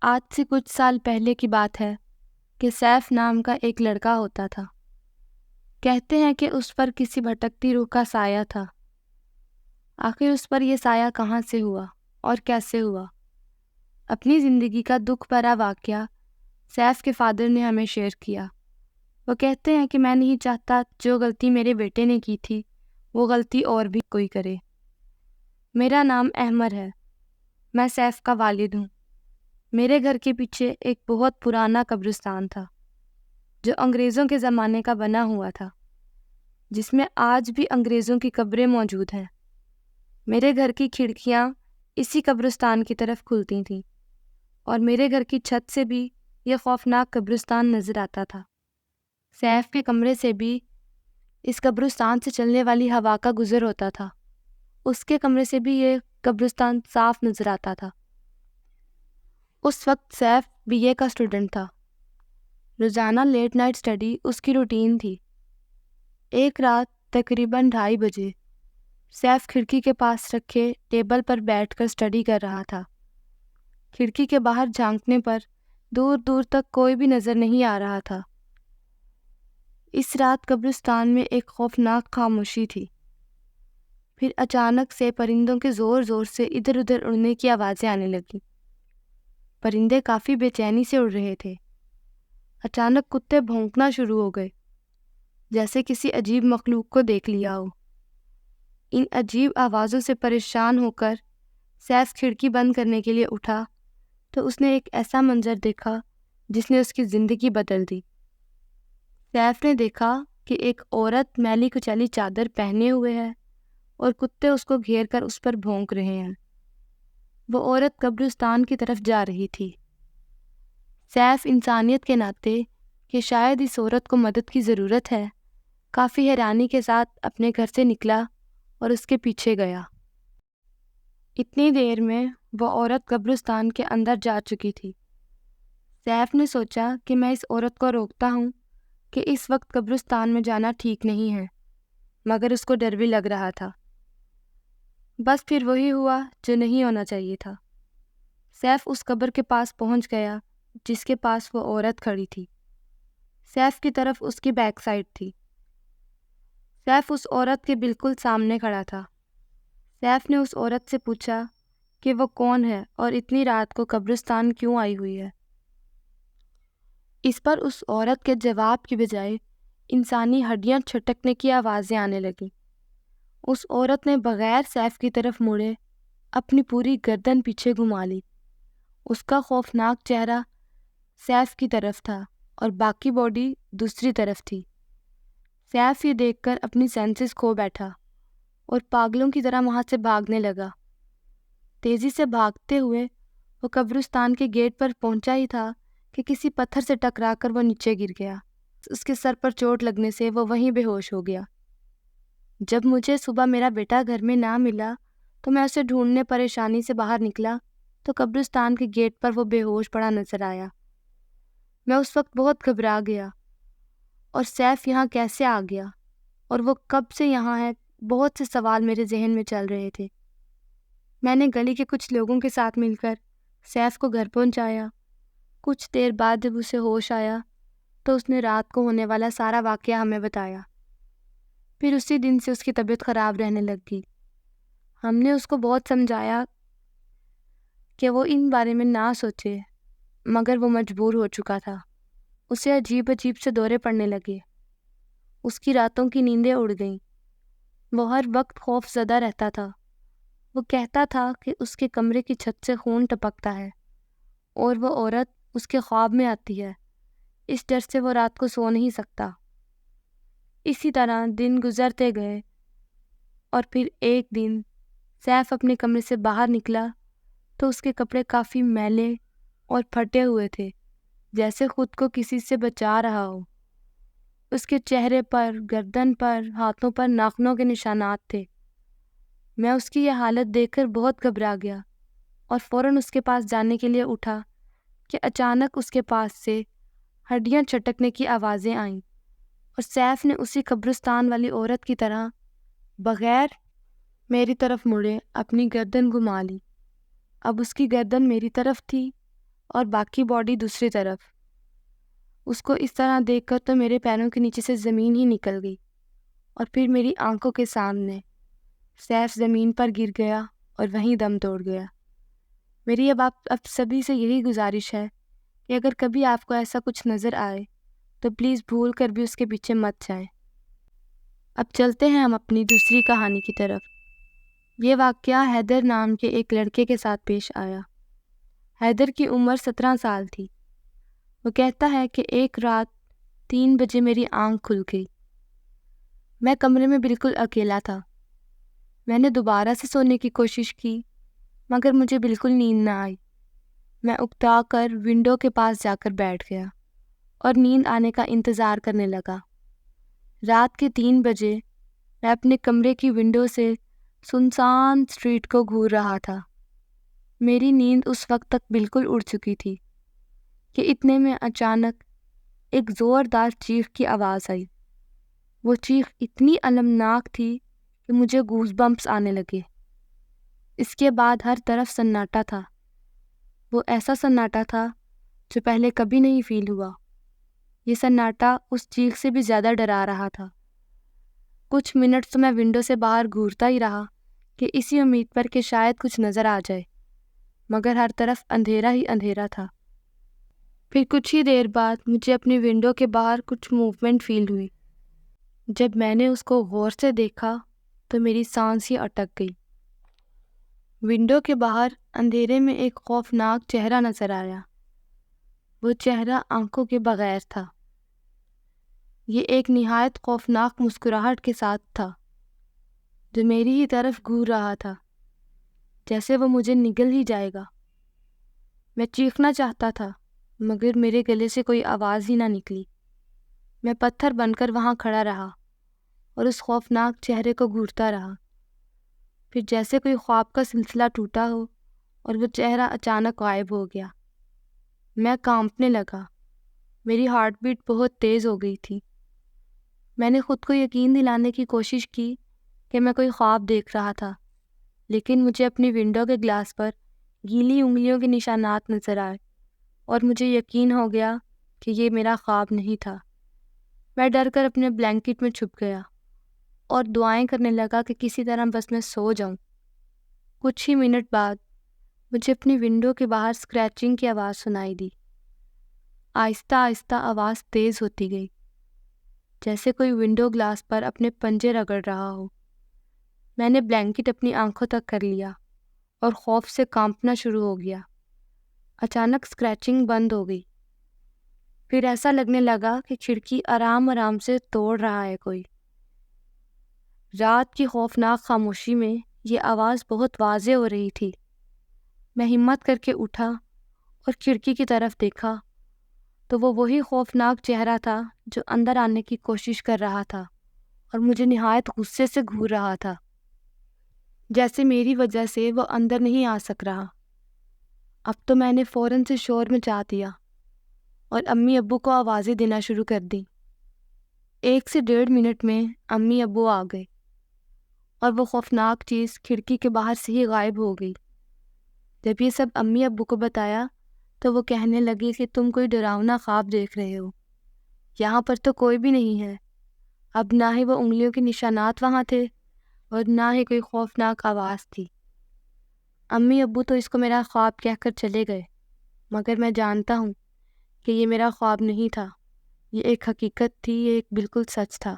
آج سے کچھ سال پہلے کی بات ہے کہ سیف نام کا ایک لڑکا ہوتا تھا۔ کہتے ہیں کہ اس پر کسی بھٹکتی روح کا سایہ تھا۔ آخر اس پر یہ سایہ کہاں سے ہوا اور کیسے ہوا؟ اپنی زندگی کا دکھ بھرا واقعہ سیف کے فادر نے ہمیں شیئر کیا۔ وہ کہتے ہیں کہ میں نہیں چاہتا جو غلطی میرے بیٹے نے کی تھی وہ غلطی اور بھی کوئی کرے۔ میرا نام احمر ہے، میں سیف کا والد ہوں۔ میرے گھر کے پیچھے ایک بہت پرانا قبرستان تھا جو انگریزوں کے زمانے کا بنا ہوا تھا، جس میں آج بھی انگریزوں کی قبریں موجود ہیں۔ میرے گھر کی کھڑکیاں اسی قبرستان کی طرف کھلتی تھیں اور میرے گھر کی چھت سے بھی یہ خوفناک قبرستان نظر آتا تھا۔ سیف کے کمرے سے بھی اس قبرستان سے چلنے والی ہوا کا گزر ہوتا تھا۔ اس کے کمرے سے بھی یہ قبرستان صاف نظر آتا تھا۔ اس وقت سیف بی اے کا اسٹوڈنٹ تھا۔ روزانہ لیٹ نائٹ اسٹڈی اس کی روٹین تھی۔ ایک رات تقریباً 2:30 بجے سیف کھڑکی کے پاس رکھے ٹیبل پر بیٹھ کر اسٹڈی کر رہا تھا۔ کھڑکی کے باہر جھانکنے پر دور دور تک کوئی بھی نظر نہیں آ رہا تھا۔ اس رات قبرستان میں ایک خوفناک خاموشی تھی۔ پھر اچانک سے پرندوں کے زور زور سے ادھر ادھر اڑنے کی آوازیں آنے لگیں۔ پرندے کافی بے چینی سے اڑ رہے تھے۔ اچانک کتے بھونکنا شروع ہو گئے، جیسے کسی عجیب مخلوق کو دیکھ لیا ہو۔ ان عجیب آوازوں سے پریشان ہو کر سیف کھڑکی بند کرنے کے لیے اٹھا تو اس نے ایک ایسا منظر دیکھا جس نے اس کی زندگی بدل دی۔ سیف نے دیکھا کہ ایک عورت میلی کچیلی چادر پہنے ہوئے ہے اور کتے اس کو گھیر کر اس پر بھونک رہے ہیں۔ وہ عورت قبرستان کی طرف جا رہی تھی۔ سیف انسانیت کے ناطے کہ شاید اس عورت کو مدد کی ضرورت ہے، کافی حیرانی کے ساتھ اپنے گھر سے نکلا اور اس کے پیچھے گیا۔ اتنی دیر میں وہ عورت قبرستان کے اندر جا چکی تھی۔ سیف نے سوچا کہ میں اس عورت کو روکتا ہوں کہ اس وقت قبرستان میں جانا ٹھیک نہیں ہے، مگر اس کو ڈر بھی لگ رہا تھا۔ بس پھر وہی ہوا جو نہیں ہونا چاہیے تھا۔ سیف اس قبر کے پاس پہنچ گیا جس کے پاس وہ عورت کھڑی تھی۔ سیف کی طرف اس کی بیک سائڈ تھی۔ سیف اس عورت کے بالکل سامنے کھڑا تھا۔ سیف نے اس عورت سے پوچھا کہ وہ کون ہے اور اتنی رات کو قبرستان کیوں آئی ہوئی ہے۔ اس پر اس عورت کے جواب کی بجائے انسانی ہڈیاں چھٹکنے کی آوازیں آنے لگیں۔ اس عورت نے بغیر سیف کی طرف مڑے اپنی پوری گردن پیچھے گھما لی۔ اس کا خوفناک چہرہ سیف کی طرف تھا اور باقی باڈی دوسری طرف تھی۔ سیف یہ دیکھ کر اپنی سینسز کھو بیٹھا اور پاگلوں کی طرح وہاں سے بھاگنے لگا۔ تیزی سے بھاگتے ہوئے وہ قبرستان کے گیٹ پر پہنچا ہی تھا کہ کسی پتھر سے ٹکرا کر وہ نیچے گر گیا۔ اس کے سر پر چوٹ لگنے سے وہ وہیں بے ہوش ہو گیا۔ جب مجھے صبح میرا بیٹا گھر میں نہ ملا تو میں اسے ڈھونڈنے پریشانی سے باہر نکلا تو قبرستان کے گیٹ پر وہ بے ہوش پڑا نظر آیا۔ میں اس وقت بہت گھبرا گیا اور سیف یہاں کیسے آ گیا اور وہ کب سے یہاں ہے، بہت سے سوال میرے ذہن میں چل رہے تھے۔ میں نے گلی کے کچھ لوگوں کے ساتھ مل کر سیف کو گھر پہنچایا۔ کچھ دیر بعد جب اسے ہوش آیا تو اس نے رات کو ہونے والا سارا واقعہ ہمیں بتایا۔ پھر اسی دن سے اس کی طبیعت خراب رہنے لگ گئی۔ ہم نے اس کو بہت سمجھایا کہ وہ ان بارے میں نہ سوچے، مگر وہ مجبور ہو چکا تھا۔ اسے عجیب عجیب سے دورے پڑنے لگے۔ اس کی راتوں کی نیندیں اڑ گئیں۔ وہ ہر وقت خوف زدہ رہتا تھا۔ وہ کہتا تھا کہ اس کے کمرے کی چھت سے خون ٹپکتا ہے اور وہ عورت اس کے خواب میں آتی ہے۔ اس ڈر سے وہ رات کو سو نہیں سکتا۔ اسی طرح دن گزرتے گئے اور پھر ایک دن سیف اپنے کمرے سے باہر نکلا تو اس کے کپڑے کافی میلے اور پھٹے ہوئے تھے، جیسے خود کو کسی سے بچا رہا ہو۔ اس کے چہرے پر، گردن پر، ہاتھوں پر ناخنوں کے نشانات تھے۔ میں اس کی یہ حالت دیکھ کر بہت گھبرا گیا اور فوراً اس کے پاس جانے کے لیے اٹھا کہ اچانک اس کے پاس سے ہڈیاں چھٹکنے کی آوازیں آئیں اور سیف نے اسی قبرستان والی عورت کی طرح بغیر میری طرف مڑے اپنی گردن گھما لی۔ اب اس کی گردن میری طرف تھی اور باقی باڈی دوسری طرف۔ اس کو اس طرح دیکھ کر تو میرے پیروں کے نیچے سے زمین ہی نکل گئی، اور پھر میری آنکھوں کے سامنے سیف زمین پر گر گیا اور وہیں دم توڑ گیا۔ میری اب سبھی سے یہی گزارش ہے کہ اگر کبھی آپ کو ایسا کچھ نظر آئے تو پلیز بھول کر بھی اس کے پیچھے مت جائیں۔ اب چلتے ہیں ہم اپنی دوسری کہانی کی طرف۔ یہ واقعہ حیدر نام کے ایک لڑکے کے ساتھ پیش آیا۔ حیدر کی عمر 17 سال تھی۔ وہ کہتا ہے کہ ایک رات 3 بجے میری آنکھ کھل گئی۔ میں کمرے میں بالکل اکیلا تھا۔ میں نے دوبارہ سے سونے کی کوشش کی مگر مجھے بالکل نیند نہ آئی۔ میں اکتا کر ونڈو کے پاس جا کر بیٹھ گیا اور نیند آنے کا انتظار کرنے لگا۔ رات کے 3 بجے میں اپنے کمرے کی ونڈو سے سنسان اسٹریٹ کو گھور رہا تھا۔ میری نیند اس وقت تک بالکل اڑ چکی تھی کہ اتنے میں اچانک ایک زوردار چیخ کی آواز آئی۔ وہ چیخ اتنی المناک تھی کہ مجھے گوز بمپس آنے لگے۔ اس کے بعد ہر طرف سناٹا تھا۔ وہ ایسا سناٹا تھا جو پہلے کبھی نہیں فیل ہوا۔ یہ سناٹا اس چیخ سے بھی زیادہ ڈرا رہا تھا۔ کچھ منٹ تو میں ونڈو سے باہر گھورتا ہی رہا کہ اسی امید پر کہ شاید کچھ نظر آ جائے، مگر ہر طرف اندھیرا ہی اندھیرا تھا۔ پھر کچھ ہی دیر بعد مجھے اپنی ونڈو کے باہر کچھ موومنٹ فیل ہوئی۔ جب میں نے اس کو غور سے دیکھا تو میری سانس ہی اٹک گئی۔ ونڈو کے باہر اندھیرے میں ایک خوفناک چہرہ نظر آیا۔ وہ چہرہ آنکھوں کے بغیر تھا۔ یہ ایک نہایت خوفناک مسکراہٹ کے ساتھ تھا جو میری ہی طرف گھور رہا تھا، جیسے وہ مجھے نگل ہی جائے گا۔ میں چیخنا چاہتا تھا مگر میرے گلے سے کوئی آواز ہی نہ نکلی۔ میں پتھر بن کر وہاں کھڑا رہا اور اس خوفناک چہرے کو گھورتا رہا۔ پھر جیسے کوئی خواب کا سلسلہ ٹوٹا ہو اور وہ چہرہ اچانک غائب ہو گیا۔ میں کانپنے لگا۔ میری ہارٹ بیٹ بہت تیز ہو گئی تھی۔ میں نے خود کو یقین دلانے کی کوشش کی کہ میں کوئی خواب دیکھ رہا تھا، لیکن مجھے اپنی ونڈو کے گلاس پر گیلی انگلیوں کے نشانات نظر آئے اور مجھے یقین ہو گیا کہ یہ میرا خواب نہیں تھا۔ میں ڈر کر اپنے بلینکٹ میں چھپ گیا اور دعائیں کرنے لگا کہ کسی طرح بس میں سو جاؤں۔ کچھ ہی منٹ بعد مجھے اپنی ونڈو کے باہر اسکریچنگ کی آواز سنائی دی۔ آہستہ آہستہ آواز تیز ہوتی گئی، جیسے کوئی ونڈو گلاس پر اپنے پنجے رگڑ رہا ہو۔ میں نے بلینکٹ اپنی آنکھوں تک کر لیا اور خوف سے کانپنا شروع ہو گیا۔ اچانک اسکریچنگ بند ہو گئی۔ پھر ایسا لگنے لگا کہ کھڑکی آرام آرام سے توڑ رہا ہے کوئی۔ رات کی خوفناک خاموشی میں یہ آواز بہت واضح ہو رہی تھی۔ میں ہمت کر کے اٹھا اور کھڑکی کی طرف دیکھا تو وہ وہی خوفناک چہرہ تھا جو اندر آنے کی کوشش کر رہا تھا اور مجھے نہایت غصے سے گھور رہا تھا، جیسے میری وجہ سے وہ اندر نہیں آ سک رہا۔ اب تو میں نے فوراً سے شور مچا دیا اور امی ابو کو آوازیں دینا شروع کر دیں۔ 1 سے 1.5 منٹ میں امی ابو آ گئے اور وہ خوفناک چیز کھڑکی کے باہر سے ہی غائب ہو گئی۔ جب یہ سب امی ابو کو بتایا تو وہ کہنے لگے کہ تم کوئی ڈراؤنا خواب دیکھ رہے ہو، یہاں پر تو کوئی بھی نہیں ہے۔ اب نہ ہی وہ انگلیوں کے نشانات وہاں تھے اور نہ ہی کوئی خوفناک آواز تھی۔ امی ابو تو اس کو میرا خواب کہہ کر چلے گئے، مگر میں جانتا ہوں کہ یہ میرا خواب نہیں تھا، یہ ایک حقیقت تھی، یہ ایک بالکل سچ تھا۔